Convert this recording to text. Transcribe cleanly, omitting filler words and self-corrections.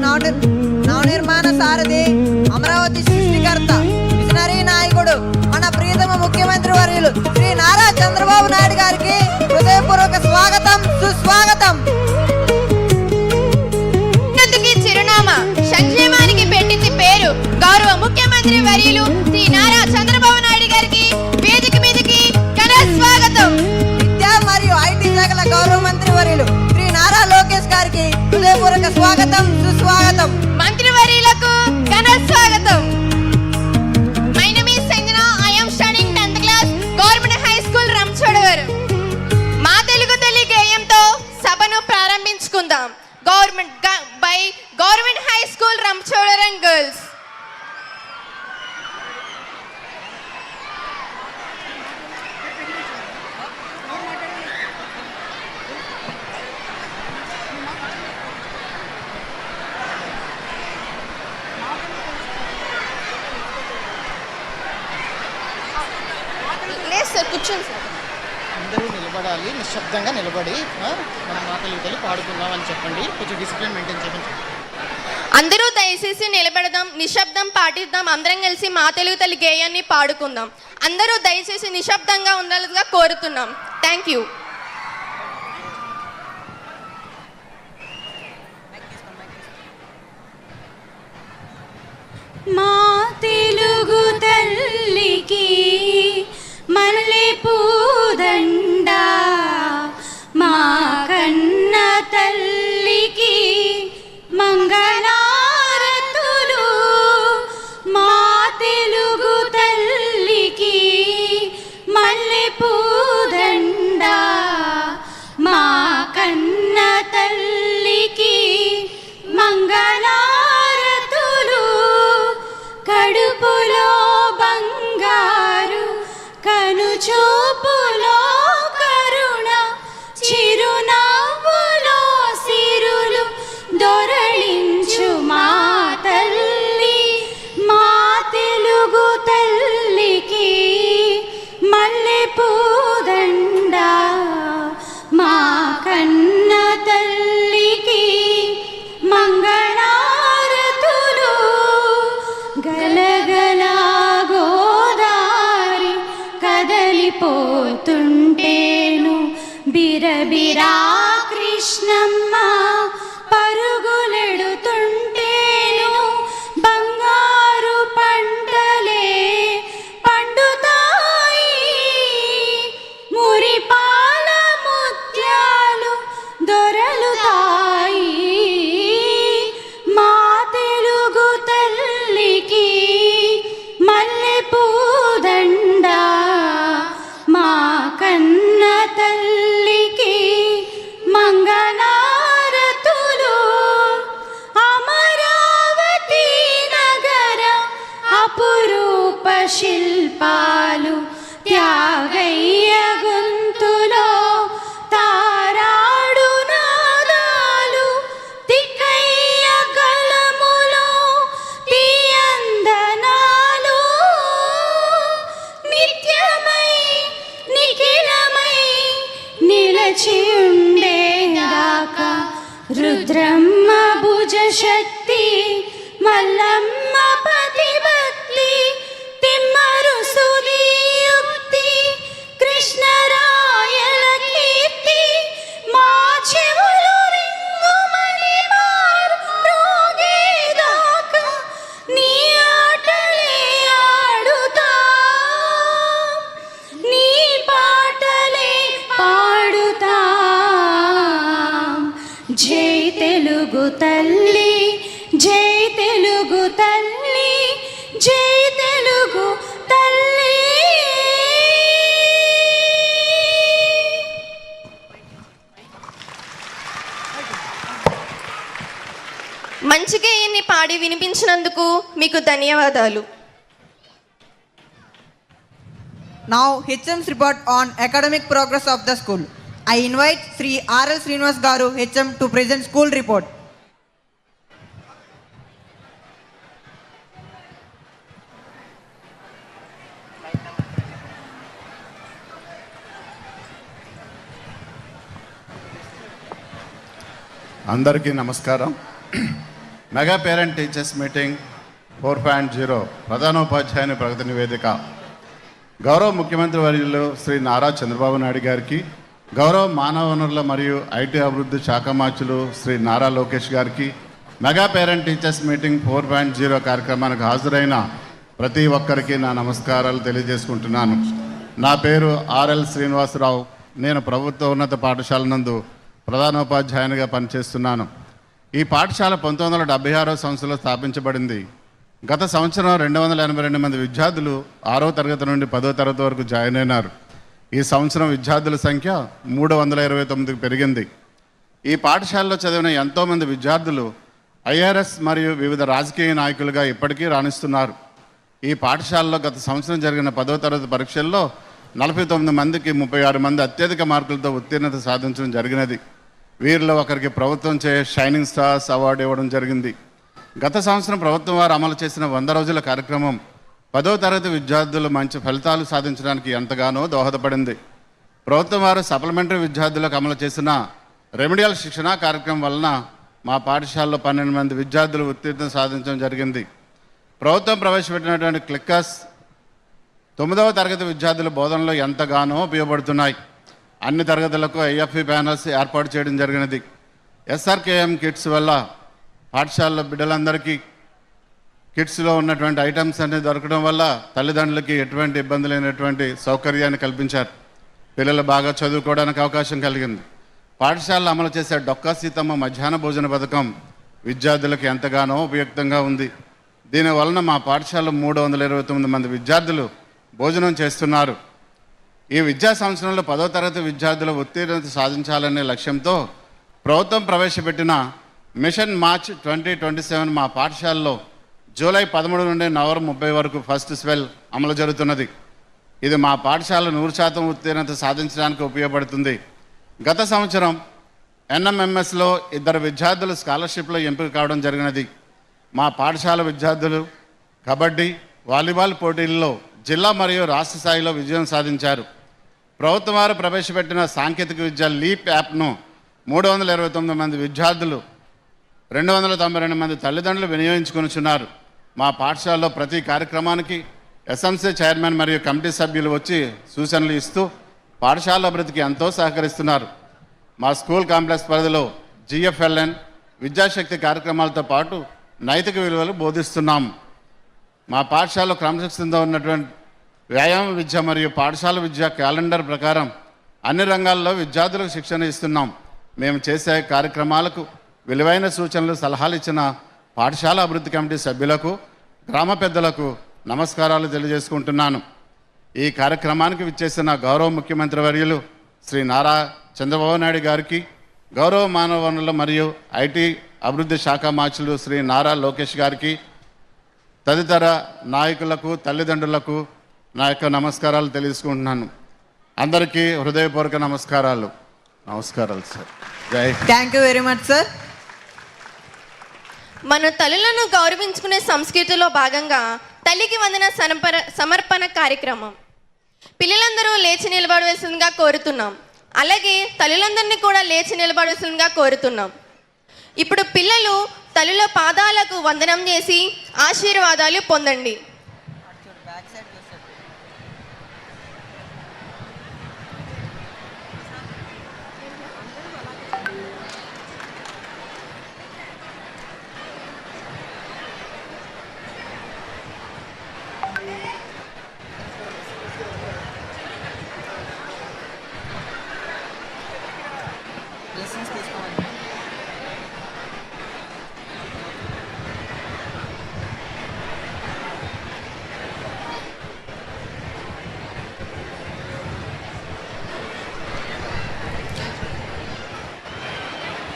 నవనిర్మాణ సారథి, అమరావతి సృష్టికర్త, మిషనరీ నాయకుడు, మన ప్రియతమ ముఖ్యమంత్రి వర్యులు శ్రీ నారా చంద్రబాబు నాయుడు గారికి హృదయపూర్వక స్వాగతం, సుస్వాగతం. చిరునామా సంక్షేమానికి పెట్టింది పేరు గౌరవ ముఖ్యమంత్రి వర్యులు శ్రీ నారా చంద్రబాబు నాయుడు గారికి వేదిక మీదకి ఘన స్వాగతం. విద్యా మరియు ఐటీ శాఖల గౌరవ మంత్రి వర్యులు శ్రీ నారా లోకేష్ గారికి హృదయపూర్వక స్వాగతం, సుస్వాగతం. మంత్రి వర్యులకు ఘన స్వాగతం. My name is Sanjana. I am studying 10th class government high school Ranchodavaram. మా తెలుగు తల్లి గేయంతో సభను ప్రారంభించుకుందాం. Government high school Ranchodavaram girls. అందరూ నిలబడాలి, నిశ్శబ్దంగా నిలబడి మనం మాటలు పాడుకుందాం అని చెప్పండి. కొంచెం డిసిప్లిన్ మెయింటైన్ చేయమని. అందరూ దయచేసి నిలబడదాం, నిశ్శబ్దం పాటిద్దాం. అందరం కలిసి మా తెలుగు తల్లి గేయాన్ని పాడుకుందాం. అందరూ దయచేసి నిశ్శబ్దంగా ఉండాలిగా కోరుతున్నాం. Thank you. మా తెలుగు తల్లికి మల్లె పూదండ, మా కన్న తల్లికి మంగళారతులు. మా తెలుగు తల్లికి మల్లె పూదండ, మా కన్న తల్లికి మంగళారతులు. కడుపులో బంగారు, కనుచూపులో కరుణ, చిరునవ్వులో సిరులు దొరలించు మా తల్లి. మా తెలుగు తల్లికి మల్లె పూదండ, మా కన్న తల్లికి మంగళారతులు. గలగల గోదారి కదలిపోతుంటేను, బిరబిరా కృష్ణమ్మ పరుగులెడుతుంటేను, బంగారు పంటలే పండుతాయి, మురిపాల ముత్యాలు దొరలుతాయి. మా తెలుగు తల్లికి మల్లె పూదండ, మా కన్న తల్లికి మంగళారతులు. అమరావతి నగర అపురూప శిల్పాలు, త్యాగయ్య గొంతులో తారాడు నాదాలు, తిక్కయ్య కలములో తీయందనాలు. నిత్యమై నిఖిలమై నిలచి ఉండేదాకా రుద్రమ్మ భుజ శక్తి, మల్లమ్మ పతిభక్తి, తిమ్మరు సుదీయుక్తి, కృష్ణరాయల కీర్తి. మా చెవులు రింగుమని మ్రోగేదాకా నీ ఆటలే ఆడుతా, నీ పాటలే పాడుతా. జై తెలుగు తల్లి, జై తెలుగు తల్లి, జై తెలుగు తల్లి. మంచిగా ఈయన్ని పాడి వినిపించినందుకు మీకు ధన్యవాదాలు. Now HM's report on academic progress of the school. I invite Sri R.L. Srinivas Garu, HM, to present school report. అందరికీ నమస్కారం. మెగా పేరెంట్ టీచర్స్ మీటింగ్ 4.0 ప్రధానోపాధ్యాయుని ప్రగతి నివేదిక. గౌరవ ముఖ్యమంత్రి వర్యులు శ్రీ నారా చంద్రబాబు నాయుడు గారికి, గౌరవ మానవ వనరుల మరియు ఐటీ అభివృద్ధి శాఖ మార్చులు శ్రీ నారా లోకేష్ గారికి, మెగా పేరెంట్ టీచర్స్ మీటింగ్ 4.0 కార్యక్రమానికి హాజరైన ప్రతి ఒక్కరికి నా నమస్కారాలు తెలియజేసుకుంటున్నాను. నా పేరు ఆర్ఎల్ శ్రీనివాసరావు. నేను ప్రభుత్వ ఉన్నత పాఠశాల నందు ప్రధానోపాధ్యాయునిగా పనిచేస్తున్నాను. ఈ పాఠశాల 1976 సంవత్సరంలో స్థాపించబడింది. గత సంవత్సరం 282 మంది విద్యార్థులు 6వ తరగతి నుండి 10వ తరగతి వరకు జాయిన్ అయినారు. ఈ సంవత్సరం విద్యార్థుల సంఖ్య 329కి పెరిగింది. ఈ పాఠశాలలో చదివిన ఎంతోమంది విద్యార్థులు ఐఆర్ఎస్ మరియు వివిధ రాజకీయ నాయకులుగా ఇప్పటికీ రాణిస్తున్నారు. ఈ పాఠశాలలో గత సంవత్సరం జరిగిన 10వ తరగతి పరీక్షల్లో 49 మందికి 36 మంది అత్యధిక మార్కులతో ఉత్తీర్ణత సాధించడం జరిగినది. వీరిలో ఒకరికి ప్రభుత్వం చే షైనింగ్ స్టార్స్ అవార్డు ఇవ్వడం జరిగింది. గత సంవత్సరం ప్రభుత్వం వారు అమలు చేసిన 100 రోజుల కార్యక్రమం 10వ తరగతి విద్యార్థులు మంచి ఫలితాలు సాధించడానికి ఎంతగానో దోహదపడింది. ప్రభుత్వం వారు సప్లిమెంటరీ విద్యార్థులకు అమలు చేసిన రెమెడియల్ శిక్షణా కార్యక్రమం వలన మా పాఠశాలలో 12 మంది విద్యార్థులు ఉత్తీర్ణత సాధించడం జరిగింది. ప్రభుత్వం ప్రవేశపెట్టినటువంటి క్లిక్కర్స్ 9వ తరగతి విద్యార్థుల బోధనలో ఎంతగానో ఉపయోగపడుతున్నాయి. అన్ని తరగతులకు ఐఎఫ్ఈ ప్యానల్స్ ఏర్పాటు చేయడం జరిగినది. ఎస్ఆర్కేఎం కిట్స్ వల్ల పాఠశాలలో బిడ్డలందరికీ కిట్స్లో ఉన్నటువంటి ఐటమ్స్ అన్ని దొరకడం వల్ల తల్లిదండ్రులకి ఎటువంటి ఇబ్బంది లేనటువంటి సౌకర్యాన్ని కల్పించారు. పిల్లలు బాగా చదువుకోవడానికి అవకాశం కలిగింది. పాఠశాలలో అమలు చేసే డొక్కా సీతమ్మ మధ్యాహ్న భోజన పథకం విద్యార్థులకు ఎంతగానో ఉపయుక్తంగా ఉంది. దీనివలన మా పాఠశాలలో 329 మంది విద్యార్థులు భోజనం చేస్తున్నారు. ఈ విద్యా సంవత్సరంలో 10వ తరగతి విద్యార్థుల ఉత్తీర్ణత సాధించాలనే లక్ష్యంతో ప్రభుత్వం ప్రవేశపెట్టిన మిషన్ మార్చ్ 2027 మా పాఠశాలలో జూలై 13 నుండి నవంబర్ 30 వరకు ఫస్ట్ స్పెల్ అమలు జరుగుతున్నది. ఇది మా పాఠశాల 100% ఉత్తీర్ణత సాధించడానికి ఉపయోగపడుతుంది. గత సంవత్సరం ఎన్ఎంఎంఎస్లో 2 విద్యార్థులు స్కాలర్షిప్లో ఎంపిక కావడం జరిగినది. మా పాఠశాల విద్యార్థులు కబడ్డీ, వాలీబాల్ పోటీల్లో జిల్లా మరియు రాష్ట్ర స్థాయిలో విజయం సాధించారు. ప్రభుత్వం వారు ప్రవేశపెట్టిన సాంకేతిక విద్య లీప్ యాప్ను 329 మంది విద్యార్థులు 292 మంది తల్లిదండ్రులు వినియోగించుకొనిచున్నారు. మా పాఠశాలలో ప్రతి కార్యక్రమానికి ఎస్ఎంసీ చైర్మన్ మరియు కమిటీ సభ్యులు వచ్చి సూచనలు ఇస్తూ పాఠశాల అభివృద్ధికి ఎంతో సహకరిస్తున్నారు. మా స్కూల్ కాంప్లెక్స్ పరిధిలో జిఎఫ్ఎల్ఎన్ విద్యాశక్తి కార్యక్రమాలతో పాటు నైతిక విలువలు బోధిస్తున్నాము. మా పాఠశాలలో క్రమశిక్షణతో ఉన్నటువంటి వ్యాయామ విద్య మరియు పాఠశాల విద్య క్యాలెండర్ ప్రకారం అన్ని రంగాల్లో విద్యార్థులకు శిక్షణ ఇస్తున్నాం. మేము చేసే కార్యక్రమాలకు విలువైన సూచనలు, సలహాలు ఇచ్చిన పాఠశాల అభివృద్ధి కమిటీ సభ్యులకు, గ్రామ పెద్దలకు నమస్కారాలు తెలియజేసుకుంటున్నాను. ఈ కార్యక్రమానికి విచ్చేసిన గౌరవ ముఖ్యమంత్రి వర్యులు శ్రీ నారా చంద్రబాబు నాయుడు గారికి, గౌరవ మానవ వనరుల మరియు ఐటీ అభివృద్ధి శాఖ మార్చులు శ్రీ నారా లోకేష్ గారికి, తదితర నాయకులకు, తల్లిదండ్రులకు నా యొక్క నమస్కారాలు తెలియజేసుకుంటున్నాను. అందరికీ హృదయపూర్వక నమస్కారాలు. నమస్కారాలు సార్. జై. Thank you very much sir. మన తల్లులను గౌరవించుకునే సంస్కృతిలో భాగంగా తల్లికి వందన సమర్పణ కార్యక్రమం. పిల్లలందరూ లేచి నిలబడవలసిందిగా కోరుతున్నాం. అలాగే తల్లులందరినీ కూడా లేచి నిలబడవలసిందిగా కోరుతున్నాం. ఇప్పుడు పిల్లలు తల్లుల పాదాలకు వందనం చేసి ఆశీర్వాదాలు పొందండి. లెసన్స్ తీసుకోవాలి.